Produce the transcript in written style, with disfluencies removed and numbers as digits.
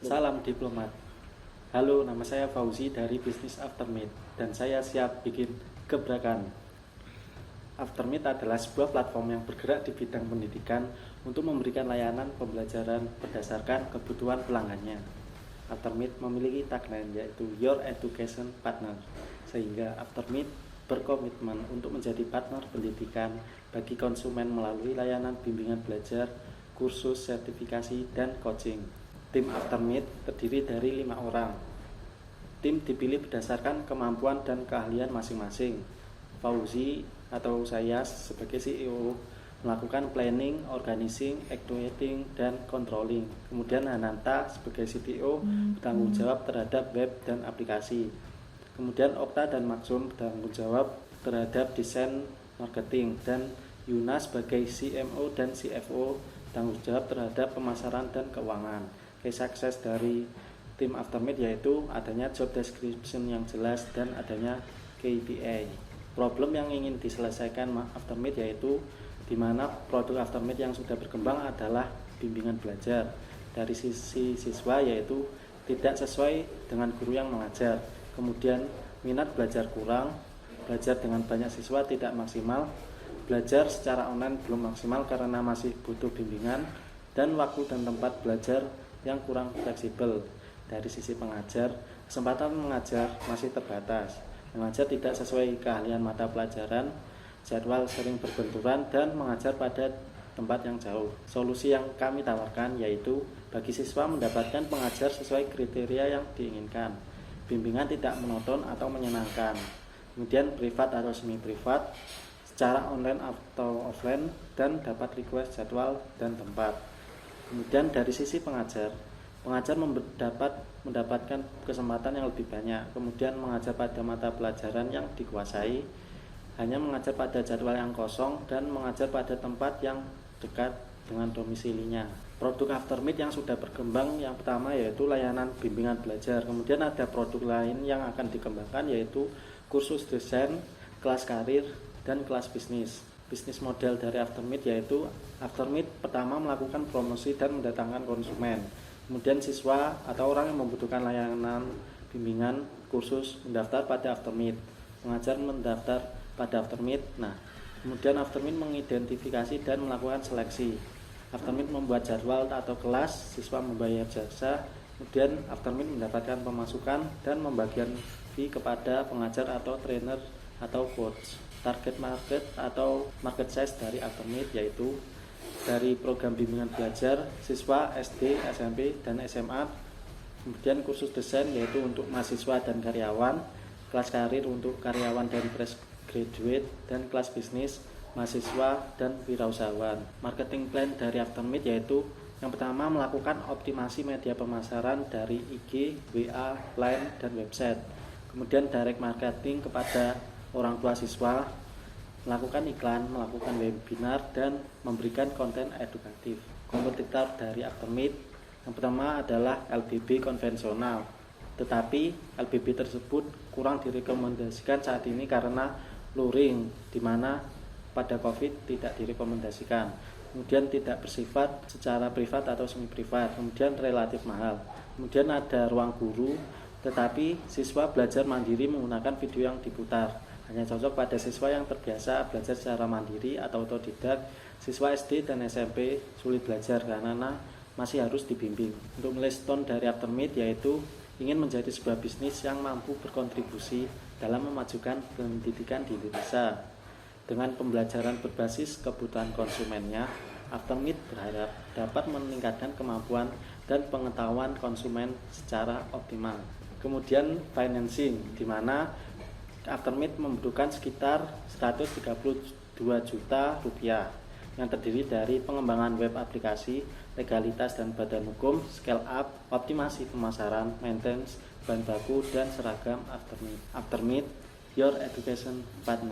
Salam diplomat. Halo, nama saya Fauzi dari Bisnis Aftermeet dan saya siap bikin gebrakan. Aftermeet adalah sebuah platform yang bergerak di bidang pendidikan untuk memberikan layanan pembelajaran berdasarkan kebutuhan pelanggannya. Aftermeet memiliki tagline yaitu Your Education Partner, sehingga Aftermeet berkomitmen untuk menjadi partner pendidikan bagi konsumen melalui layanan bimbingan belajar, kursus, sertifikasi, dan coaching. Tim Aftermeet terdiri dari 5 orang. Tim dipilih berdasarkan kemampuan dan keahlian masing-masing. Fauzi atau saya sebagai CEO melakukan planning, organizing, executing, dan controlling. Kemudian Hananta sebagai CTO bertanggung jawab terhadap web dan aplikasi. Kemudian Okta dan Maksum bertanggung jawab terhadap desain marketing, dan Yuna sebagai CMO dan CFO bertanggung jawab terhadap pemasaran dan keuangan. Case success dari tim Aftermeet yaitu adanya job description yang jelas dan adanya KPI. Problem yang ingin diselesaikan Aftermeet yaitu di mana produk Aftermeet yang sudah berkembang adalah bimbingan belajar. Dari sisi siswa yaitu tidak sesuai dengan guru yang mengajar. Kemudian minat belajar kurang, belajar dengan banyak siswa tidak maksimal, belajar secara online belum maksimal karena masih butuh bimbingan, dan waktu dan tempat belajar yang kurang fleksibel. Dari sisi pengajar, kesempatan mengajar masih terbatas. Mengajar tidak sesuai keahlian mata pelajaran, jadwal sering berbenturan, dan mengajar pada tempat yang jauh. Solusi yang kami tawarkan yaitu bagi siswa mendapatkan pengajar sesuai kriteria yang diinginkan. Bimbingan tidak monoton atau menyenangkan. Kemudian privat atau semi privat, secara online atau offline, dan dapat request jadwal dan tempat. Kemudian dari sisi pengajar mendapatkan kesempatan yang lebih banyak. Kemudian mengajar pada mata pelajaran yang dikuasai, hanya mengajar pada jadwal yang kosong, dan mengajar pada tempat yang dekat dengan domisilinya. Produk Aftermeet yang sudah berkembang yang pertama yaitu layanan bimbingan belajar. Kemudian ada produk lain yang akan dikembangkan yaitu kursus desain, kelas karir, dan kelas bisnis. Bisnis model dari Aftermeet yaitu Aftermeet pertama melakukan promosi dan mendatangkan konsumen. Kemudian siswa atau orang yang membutuhkan layanan bimbingan kursus mendaftar pada Aftermeet. Pengajar mendaftar pada Aftermeet. Nah, kemudian Aftermeet mengidentifikasi dan melakukan seleksi. Aftermeet membuat jadwal atau kelas, siswa membayar jasa. Kemudian Aftermeet mendapatkan pemasukan dan membagikan fee kepada pengajar atau trainer atau coach. Target market atau market size dari Aftermeet yaitu dari program bimbingan belajar siswa SD, SMP, dan SMA. Kemudian kursus desain yaitu untuk mahasiswa dan karyawan, kelas karir untuk karyawan dan fresh graduate, dan kelas bisnis mahasiswa dan wirausahawan. Marketing plan dari Aftermeet yaitu yang pertama melakukan optimasi media pemasaran dari IG, WA, Line, dan website. Kemudian direct marketing kepada orang tua siswa, melakukan iklan, melakukan webinar, dan memberikan konten edukatif. Kompetitor dari Aftermeet yang pertama adalah LBB konvensional, tetapi LBB tersebut kurang direkomendasikan saat ini karena luring, di mana pada COVID tidak direkomendasikan. Kemudian tidak bersifat secara privat atau semi privat, kemudian relatif mahal. Kemudian ada ruang guru, tetapi siswa belajar mandiri menggunakan video yang diputar. Hanya cocok pada siswa yang terbiasa belajar secara mandiri atau otodidak. Siswa SD dan SMP sulit belajar karena masih harus dibimbing. Untuk milestone dari Aftermeet yaitu ingin menjadi sebuah bisnis yang mampu berkontribusi dalam memajukan pendidikan di Indonesia. Dengan pembelajaran berbasis kebutuhan konsumennya, Aftermeet berharap dapat meningkatkan kemampuan dan pengetahuan konsumen secara optimal. Kemudian financing, di mana Aftermeet membutuhkan sekitar 132 juta rupiah yang terdiri dari pengembangan web aplikasi, legalitas dan badan hukum, scale up, optimasi pemasaran, maintenance, bahan baku, dan seragam Aftermeet. Aftermeet, Your Education Partner.